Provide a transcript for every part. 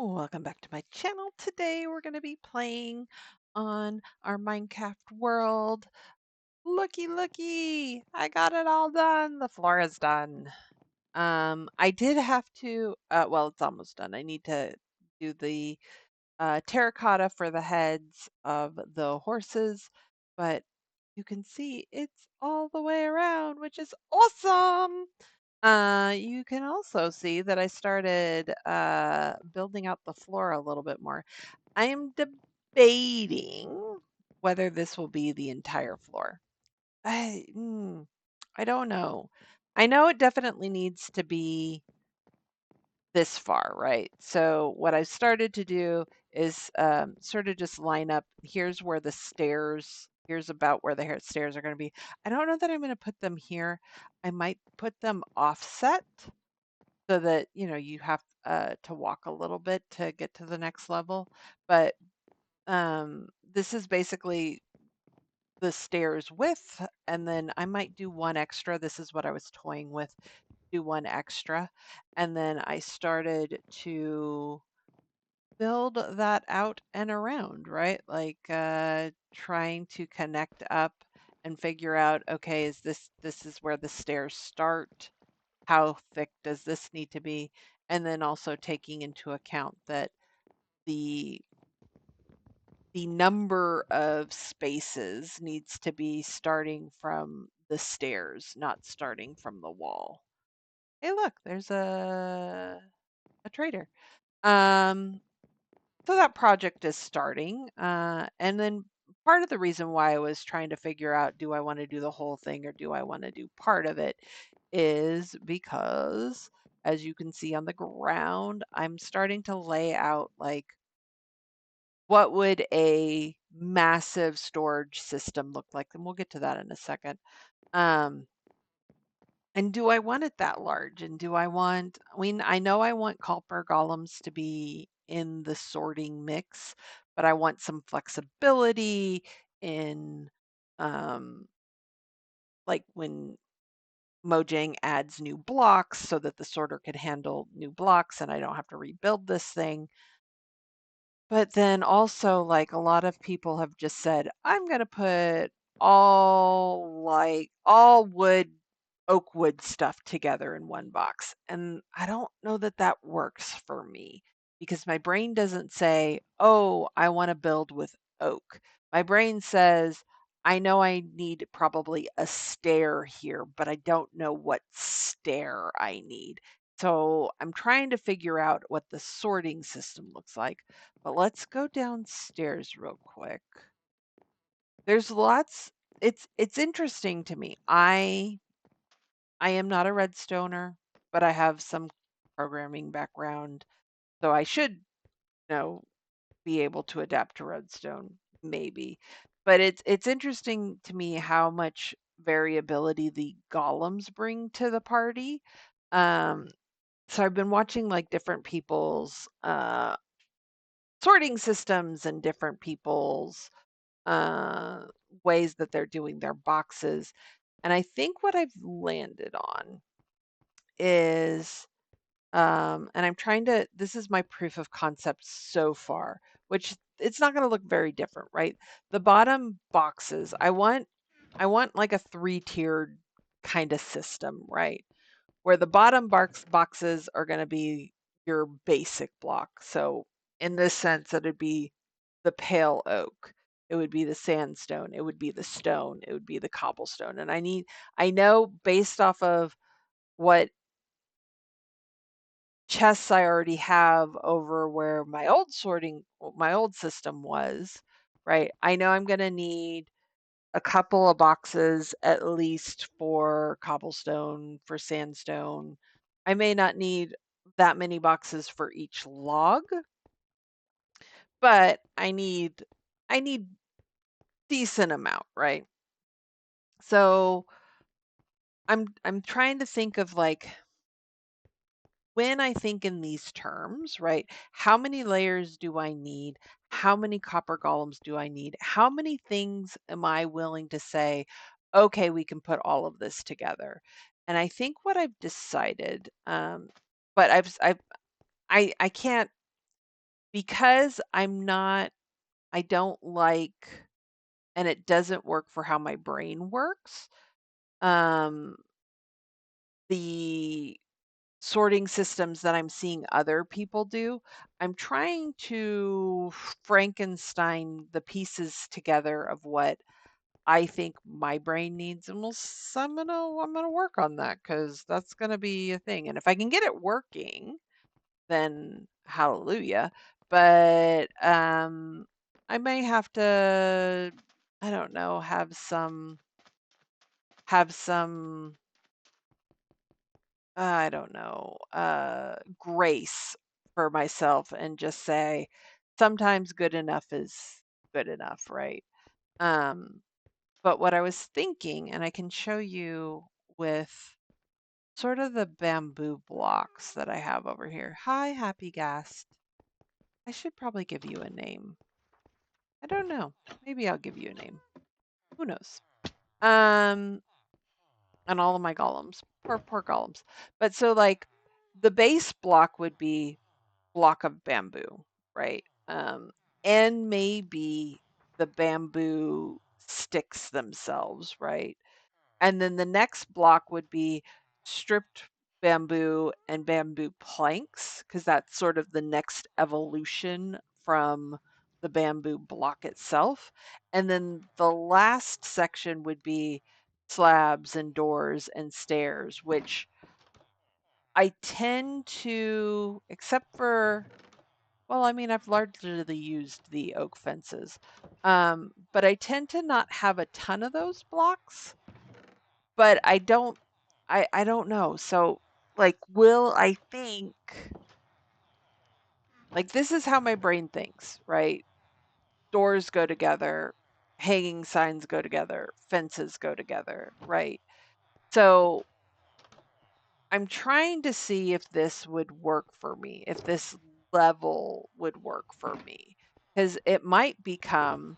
Welcome back to my channel. Today we're going to be playing on our Minecraft world. Looky, looky! I got it all done. The floor is done. I did have to, well, it's almost done. I need to do the terracotta for the heads of the horses, but you can see it's all the way around, which is awesome. You can also see that I started building out the floor a little bit more. I am debating whether this will be the entire floor. I I don't know. I know it definitely needs to be this far, right? So what I've started to do is sort of just line up. Here's where the stairs. Here's about where the stairs are going to be. I don't know that I'm going to put them here. I might put them offset so that you have to walk a little bit to get to the next level. But this is basically the stairs width, and then I might do one extra. This is what I was toying with, do one extra. And then I started to build that out and around, right? Like trying to connect up and figure out, okay, this is where the stairs start. How thick does this need to be? And then also taking into account that the the number of spaces needs to be starting from the stairs, not starting from the wall. Hey, look, there's a trader. Um, so that project is starting, and then part of the reason why I was trying to figure out, do I want to do the whole thing or do I want to do part of it, is because, as you can see on the ground, I'm starting to lay out like what would a massive storage system look like, and we'll get to that in a second. Um, and do I want it that large? And I mean, I know I want copper golems to be in the sorting mix, but I want some flexibility in, um, like when Mojang adds new blocks so that the sorter can handle new blocks and I don't have to rebuild this thing. But then also, like, a lot of people have just said, I'm going to put all wood, oak wood stuff together in one box. And I don't know that that works for me because my brain doesn't say, oh, I want to build with oak. My brain says, I know I need probably a stair here, but I don't know what stair I need. So I'm trying to figure out what the sorting system looks like. But let's go downstairs real quick. There's lots. It's interesting to me. I am not a redstoner, but I have some programming background, so I should be able to adapt to redstone maybe. But it's interesting to me how much variability the golems bring to the party. Um, so I've been watching like different people's sorting systems and different people's uh, ways that they're doing their boxes. And I think what I've landed on is, and I'm trying to, this is my proof of concept so far, which it's not going to look very different, right? The bottom boxes, I want like a three-tiered kind of system, right? Where the bottom boxes are going to be your basic block. So in this sense, it'd be the pale oak. It would be the sandstone. It would be the stone. It would be the cobblestone. And I know based off of what chests I already have over where my old system was, right? I know I'm going to need a couple of boxes at least for cobblestone, for sandstone. I may not need that many boxes for each log, but I need decent amount, right? So I'm trying to think of like when I think in these terms, right? How many layers do I need? How many copper golems do I need? How many things am I willing to say, okay, we can put all of this together? And I think what I've decided, but I can't. because I don't like, and it doesn't work for how my brain works. Um, the sorting systems that I'm seeing other people do, I'm trying to Frankenstein the pieces together of what I think my brain needs, and I'm gonna work on that because that's gonna be a thing. And if I can get it working, then hallelujah. But I may have to, I don't know, have some I don't know, grace for myself and just say sometimes good enough is good enough, right? Um, but what I was thinking, and I can show you with sort of the bamboo blocks that I have over here. Hi, happy guest. I should probably give you a name. I don't know. Maybe I'll give you a name. Who knows? Um, and all of my golems. Poor golems. But so like the base block would be block of bamboo, right? And maybe the bamboo sticks themselves, right? And then the next block would be stripped bamboo and bamboo planks, because that's sort of the next evolution from the bamboo block itself. And then the last section would be slabs and doors and stairs, which I tend to, except for, well, I mean, I've largely used the oak fences, but I tend to not have a ton of those blocks. But I don't know. So, like, will I think, like, this is how my brain thinks, right? Doors go together, hanging signs go together, fences go together, right? So I'm trying to see if this would work for me, if this level would work for me. Because it might become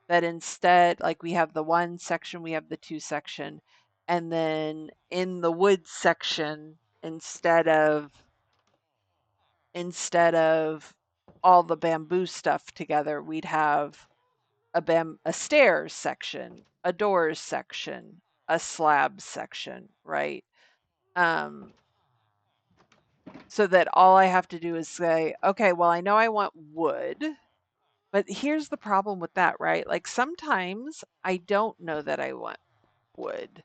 that instead, like we have the one section, we have the two section, and then in the woods section, instead of all the bamboo stuff together, we'd have a stairs section, a doors section, a slab section, right? Um, so that all I have to do is say, okay, well, I know I want wood, but here's the problem with that, right? Like sometimes I don't know that I want wood.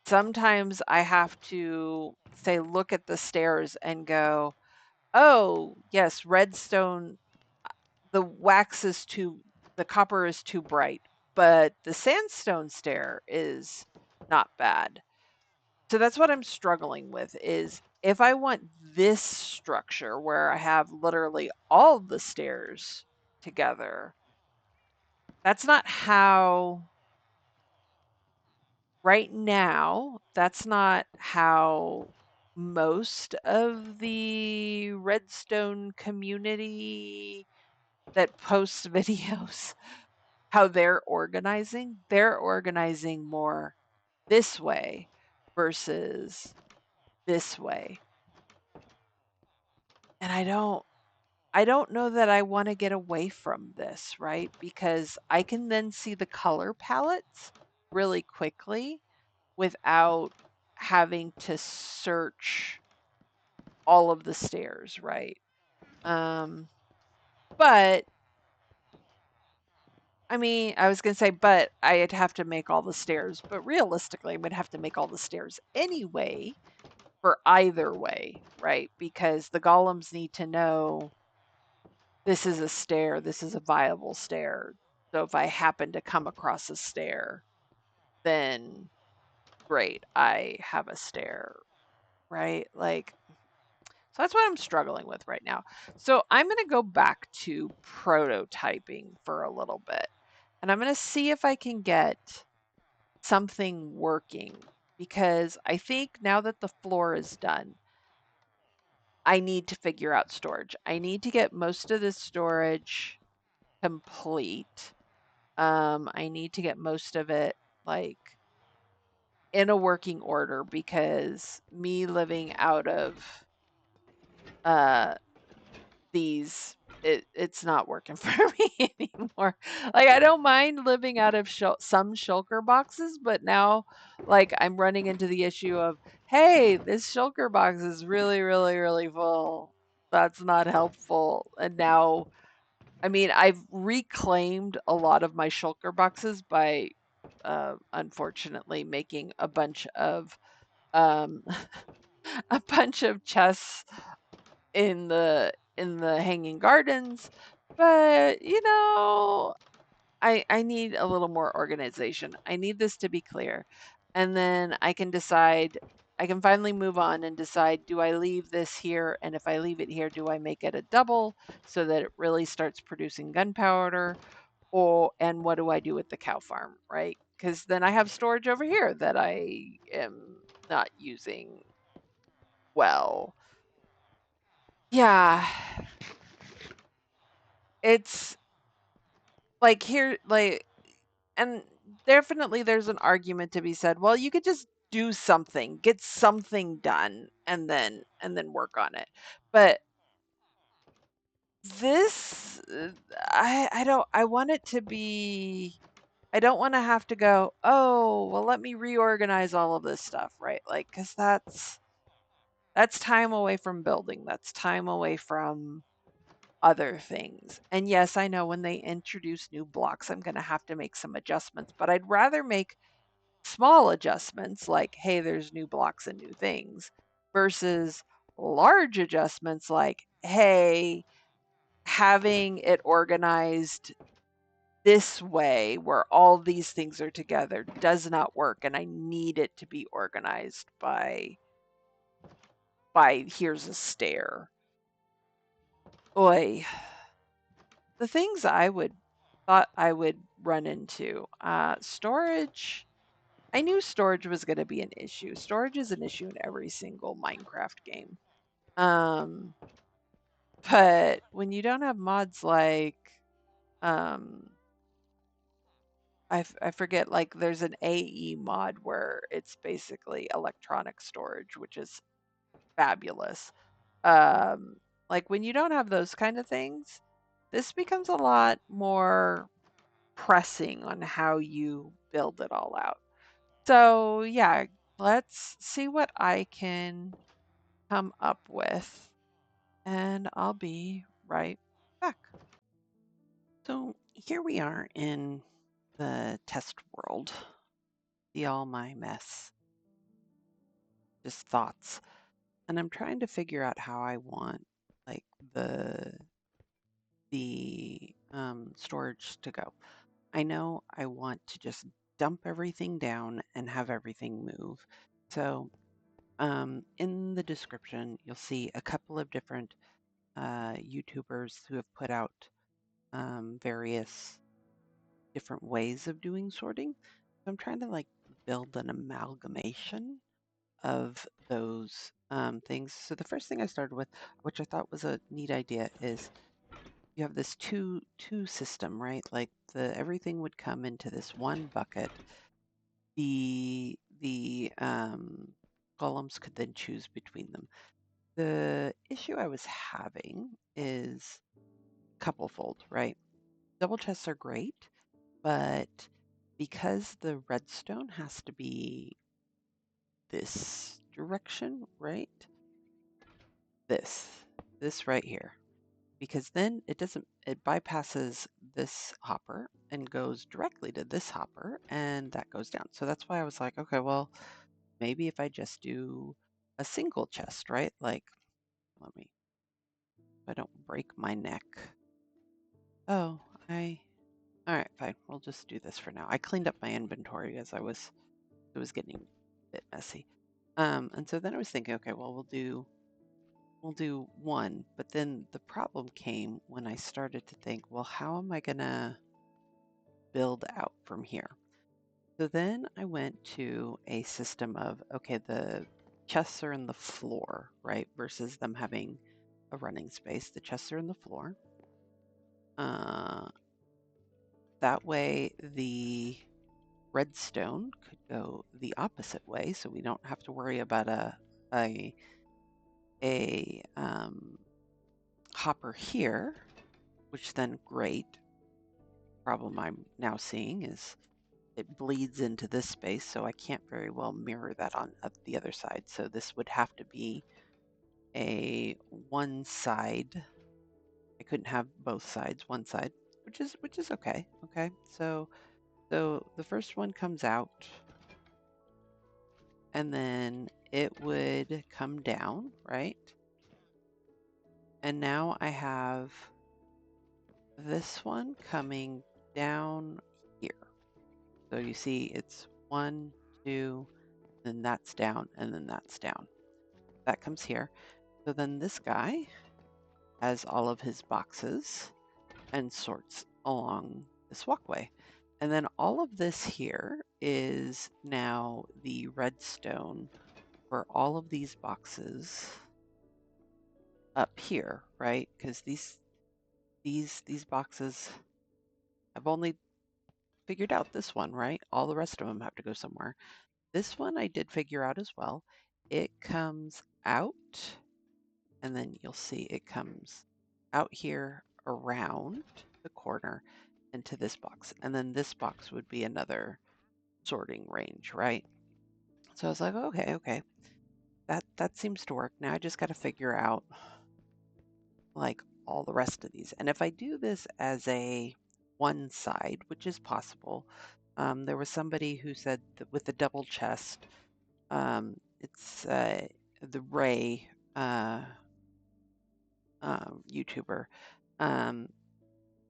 Sometimes I have to say, look at the stairs and go, oh, yes, redstone, the wax is too, the copper is too bright, but the sandstone stair is not bad. So that's what I'm struggling with is if I want this structure where I have literally all the stairs together, that's not how right now, that's not how most of the redstone community that posts videos, how they're organizing. They're organizing more this way versus this way. And I don't know that I want to get away from this, right? Because I can then see the color palettes really quickly without having to search all of the stairs, right? Um, but I mean, I was going to say, but I'd have to make all the stairs. But realistically, I would have to make all the stairs anyway for either way, right? Because the golems need to know this is a stair, this is a viable stair. So if I happen to come across a stair, then great, I have a stair, right? Like, so that's what I'm struggling with right now. So I'm going to go back to prototyping for a little bit. And I'm going to see if I can get something working because I think now that the floor is done, I need to figure out storage. I need to get most of the storage complete. I need to get most of it like in a working order because me living out of uh these it's not working for me anymore. Like, I don't mind living out of some shulker boxes, but now, like, I'm running into the issue of, hey, this shulker box is really, really, really full. That's not helpful. And now, I mean, I've reclaimed a lot of my shulker boxes by, unfortunately, making a bunch of um, a bunch of chests in the hanging gardens, but I need a little more organization. I need this to be clear. And then I can finally move on and decide, do I leave this here? And if I leave it here, do I make it a double so that it really starts producing gunpowder? And what do I do with the cow farm, right? Because then I have storage over here that I am not using well. Yeah, it's like here, like, and definitely there's an argument to be said. Well, you could just do something, get something done, and then work on it. But this, I don't. I want it to be. I don't want to have to go. Oh, well, let me reorganize all of this stuff, right? Like, because that's time away from building. That's time away from other things. And yes, I know when they introduce new blocks, I'm going to have to make some adjustments, but I'd rather make small adjustments like, hey, there's new blocks and new things versus large adjustments like, hey, having it organized this way where all these things are together does not work and I need it to be organized by here's a stair. Oi. The things I would thought I would run into. Storage. I knew storage was going to be an issue. Storage is an issue in every single Minecraft game. Um, but when you don't have mods like, um, I forget, like there's an AE mod where it's basically electronic storage, which is fabulous. Um, like when you don't have those kind of things, this becomes a lot more pressing on how you build it all out. So, yeah, let's see what I can come up with, and I'll be right back. So, here we are in the test world. See all my mess, just thoughts. And I'm trying to figure out how I want like the storage to go. I know I want to just dump everything down and have everything move. So in the description, you'll see a couple of different YouTubers who have put out various different ways of doing sorting. So I'm trying to like build an amalgamation of those things. So the first thing I started with, which I thought was a neat idea, is you have this two system, right? Like everything would come into this one bucket. The columns could then choose between them. The issue I was having is couplefold, right? Double chests are great, but because the redstone has to be this direction, right? This, this right here. Because then it bypasses this hopper and goes directly to this hopper and that goes down. So that's why I was like, okay, well, maybe if I just do a single chest, right? Like, let me, I don't break my neck. Oh, all right, fine. We'll just do this for now. I cleaned up my inventory as it was getting a bit messy. And so then I was thinking, okay, well, we'll do one. But then the problem came when I started to think, well, how am I gonna build out from here? So then I went to a system of, okay, the chests are in the floor, right? Versus them having a running space. The chests are in the floor. That way the redstone could go the opposite way, so we don't have to worry about a hopper here. which then great. Problem I'm now seeing is it bleeds into this space, so I can't very well mirror that on the other side. So this would have to be a one side. I couldn't have both sides, one side, which is okay. Okay. So the first one comes out and then it would come down, right? And now I have this one coming down here. So you see it's 1, 2, then that's down, and then that's down. That comes here. So then this guy has all of his boxes and sorts along this walkway. And then all of this here is now the redstone for all of these boxes up here, right? Because these boxes, I've only figured out this one, right? All the rest of them have to go somewhere. This one I did figure out as well. It comes out, and then you'll see it comes out here around the corner into this box. And then this box would be another sorting range, right? So I was like, okay, that seems to work. Now I just got to figure out like all the rest of these. And if I do this as a one side, which is possible, there was somebody who said that with the double chest, it's the Ray YouTuber. Um,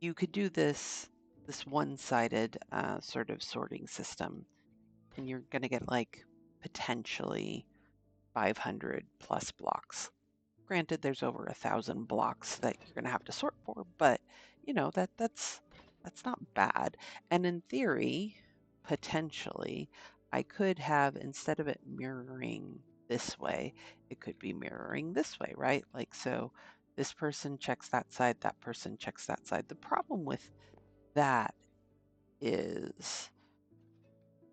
you could do this one-sided sort of sorting system, and you're going to get like potentially 500 plus blocks. Granted, there's over 1,000 blocks that you're going to have to sort for, but you know that's not bad. And in theory, potentially, I could have instead of it mirroring this way, it could be mirroring this way, right? Like so, this person checks that side, that person checks that side. The problem with that is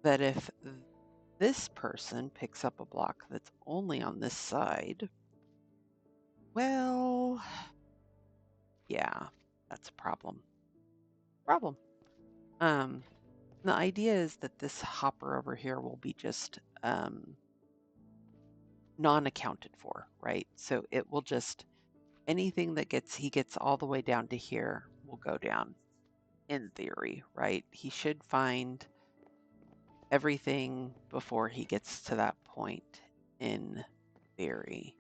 that if this person picks up a block that's only on this side, well, yeah, that's a problem. Problem. Um, the idea is that this hopper over here will be just non-accounted for, right? So it will just anything that he gets all the way down to here will go down in theory, right? He should find everything before he gets to that point in theory.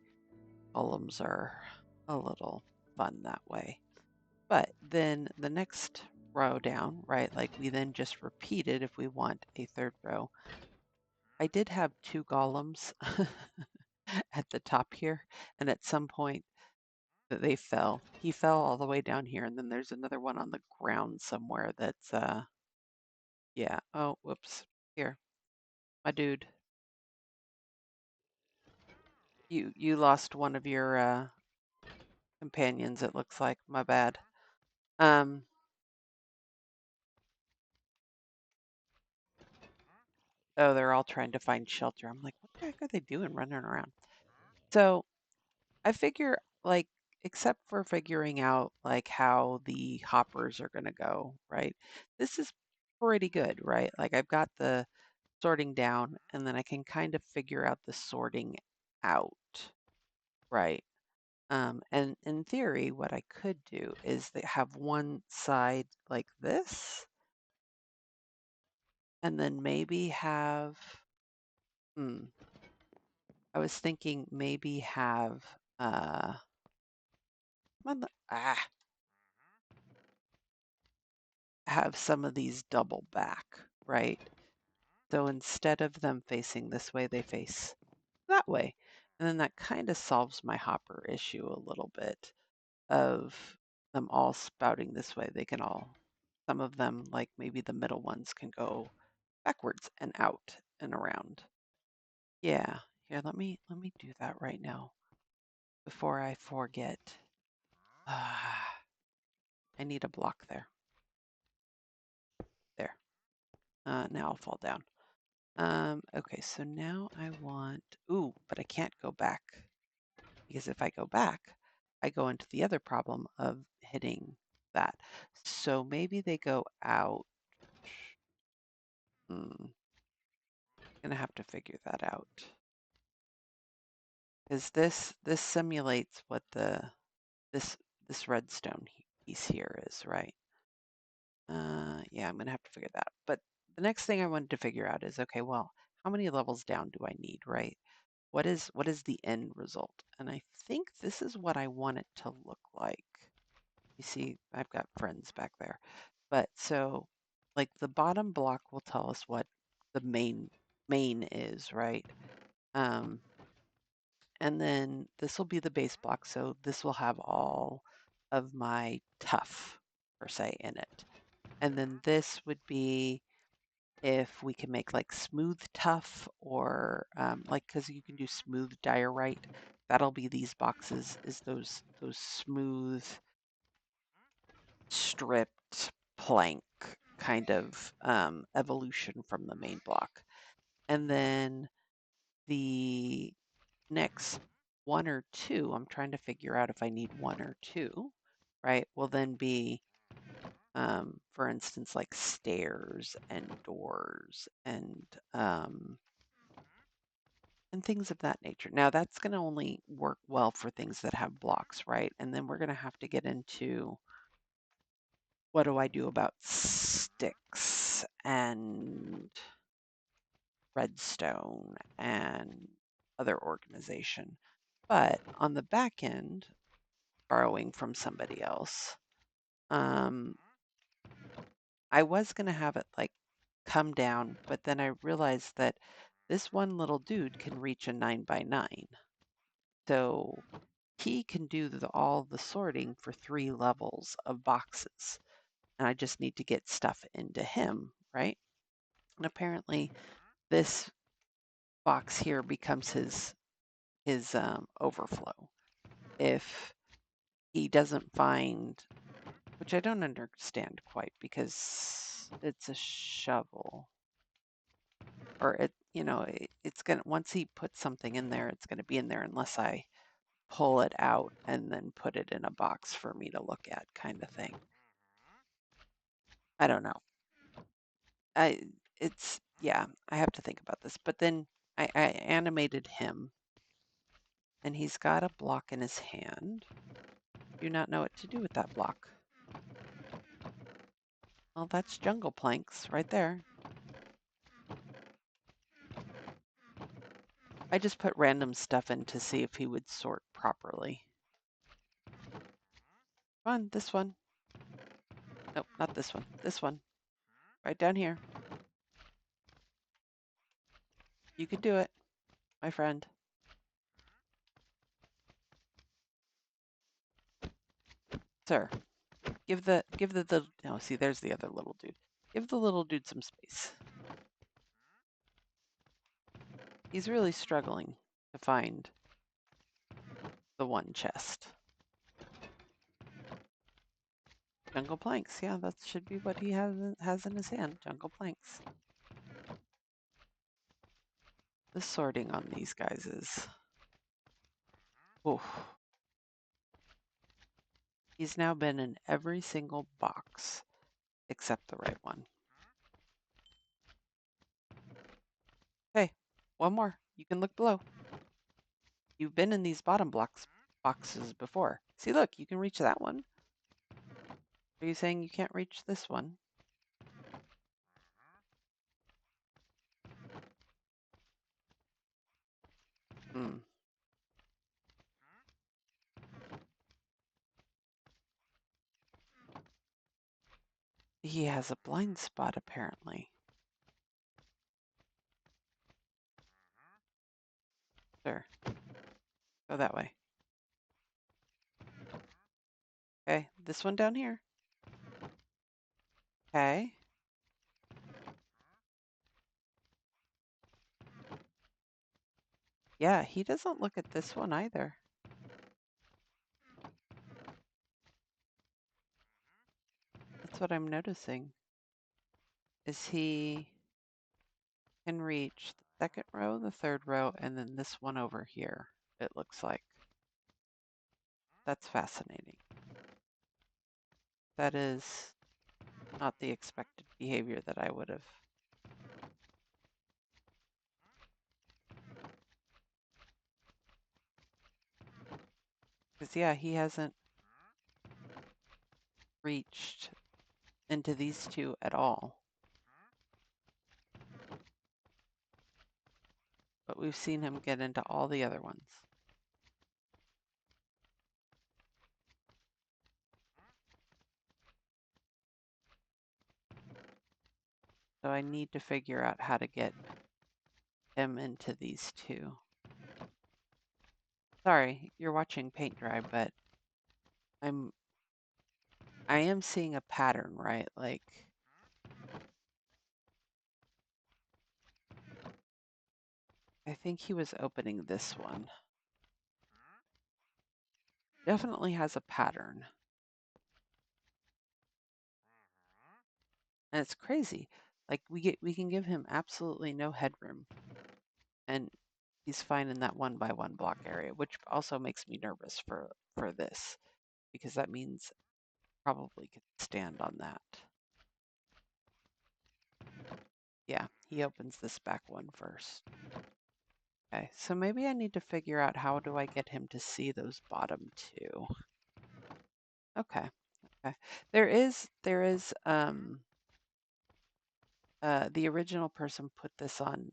Columns are a little fun that way. But then the next row down, right, like we then just repeat it if we want a third row. I did have two golems at the top here, and at some point they fell. He fell all the way down here, and then there's another one on the ground somewhere that's yeah. Oh, whoops. Here, my dude. You lost one of your companions, it looks like. My bad. Um oh, they're all trying to find shelter. I'm like, what the heck are they doing running around? So I figure like except for figuring out like how the hoppers are gonna go, right? This is pretty good, right? Like I've got the sorting down and then I can kind of figure out the sorting out, right? And in theory, what I could do is have one side like this, and then maybe have, hmm, I was thinking maybe have, ah, have some of these double back, right? So instead of them facing this way, they face that way. And then that kind of solves my hopper issue a little bit of them all spouting this way. They can all, some of them, like maybe the middle ones, can go backwards and out and around. Yeah, here, let me do that right now before I forget. Ah, I need a block there. There. Now I'll fall down. Okay, so now I want, ooh, but I can't go back because if I go back, I go into the other problem of hitting that. So maybe they go out. Gonna have to figure that out. Is this simulates what this this redstone piece here is, right? Yeah, I'm gonna have to figure that out. But the next thing I wanted to figure out is, okay, well, how many levels down do I need, right? What is the end result? And I think this is what I want it to look like. You see, I've got friends back there. But so like the bottom block will tell us what the main is, right? Um, and then this will be the base block. So this will have all of my tough per se in it. And then this would be if we can make like smooth tough or like because you can do smooth diorite. That'll be these boxes is those smooth stripped plank kind of evolution from the main block. And then the next one or two, I'm trying to figure out if I need one or two, right? Will then be, for instance, like stairs and doors and things of that nature. Now that's going to only work well for things that have blocks, right? And then we're going to have to get into what do I do about sticks and redstone and other organization. But on the back end, borrowing from somebody else, um, I was going to have it like come down, but then I realized that this one little dude can reach a 9 by 9. So he can do all the sorting for 3 levels of boxes. And I just need to get stuff into him, right? And apparently this box here becomes his overflow. If he doesn't find, which I don't understand quite because it's a shovel, or it's gonna once he puts something in there, it's gonna be in there unless I pull it out and then put it in a box for me to look at, kind of thing. I don't know. I yeah, I have to think about this. But then I animated him and he's got a block in his hand. Do not know what to do with that block. Well, that's jungle planks right there. I just put random stuff in to see if he would sort properly. Come on, this one. Nope, not this one. This one. Right down here. You can do it, my friend. Sir, give the no, see, there's the other little dude. Give the little dude some space. He's really struggling to find the one chest. Jungle planks, yeah, that should be what he has in his hand. Jungle planks. The sorting on these guys is. Oof. He's now been in every single box except the right one. Hey, one more. You can look below. You've been in these bottom boxes before. See, look, you can reach that one. Are you saying you can't reach this one? Hmm. He has a blind spot, apparently. Sure. Go that way. Okay, this one down here. Okay. Yeah, he doesn't look at this one either. That's what I'm noticing. Is he can reach the second row, the third row, and then this one over here, it looks like. That's fascinating. That is not the expected behavior that I would have. Because yeah, he hasn't reached into these two at all. But we've seen him get into all the other ones. So I need to figure out how to get him into these two. Sorry, you're watching paint dry, but I am seeing a pattern, right? Like I think he was opening this one. Definitely has a pattern. And it's crazy. Like we can give him absolutely no headroom and he's fine in that 1 by 1 block area, which also makes me nervous for this because that means probably could stand on that. Yeah, he opens this back one first. Okay, so maybe I need to figure out how do I get him to see those bottom two. Okay, okay. There is the original person put this on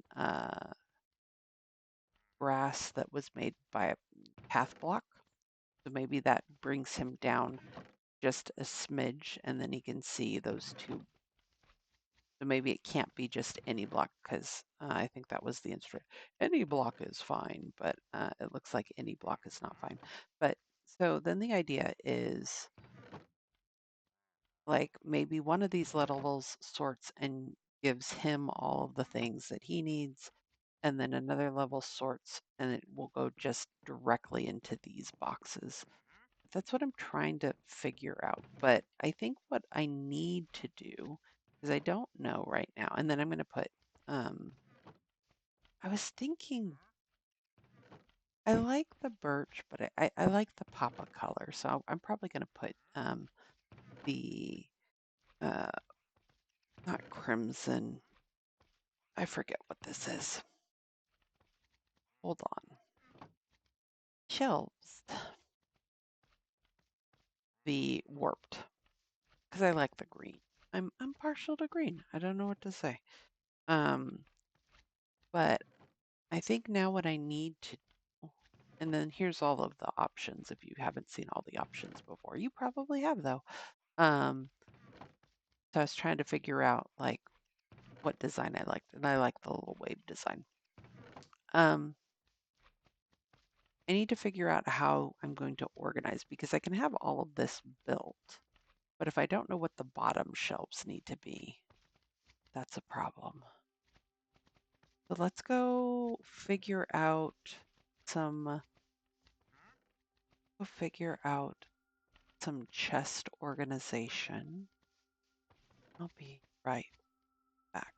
brass that was made by a path block. So maybe that brings him down just a smidge and then he can see those two. So maybe it can't be just any block because I think that was the instrument. Any block is fine, but it looks like any block is not fine. But so then the idea is like maybe one of these levels sorts and gives him all of the things that he needs, and then another level sorts and it will go just directly into these boxes. That's what I'm trying to figure out. But I think what I need to do is I don't know right now. And then I'm going to put, I was thinking, I like the birch, but I like the papa color. So I'm probably going to put the, uh, not crimson. I forget what this is. Hold on. Shelves. The warped. Because I like the green. I'm partial to green. I don't know what to say. But I think now what I need to do, and then here's all of the options if you haven't seen all the options before. You probably have though. So I was trying to figure out like what design I liked, and I like the little wave design. Um, I need to figure out how I'm going to organize because I can have all of this built, but if I don't know what the bottom shelves need to be, that's a problem. So let's go figure out some chest organization. I'll be right back.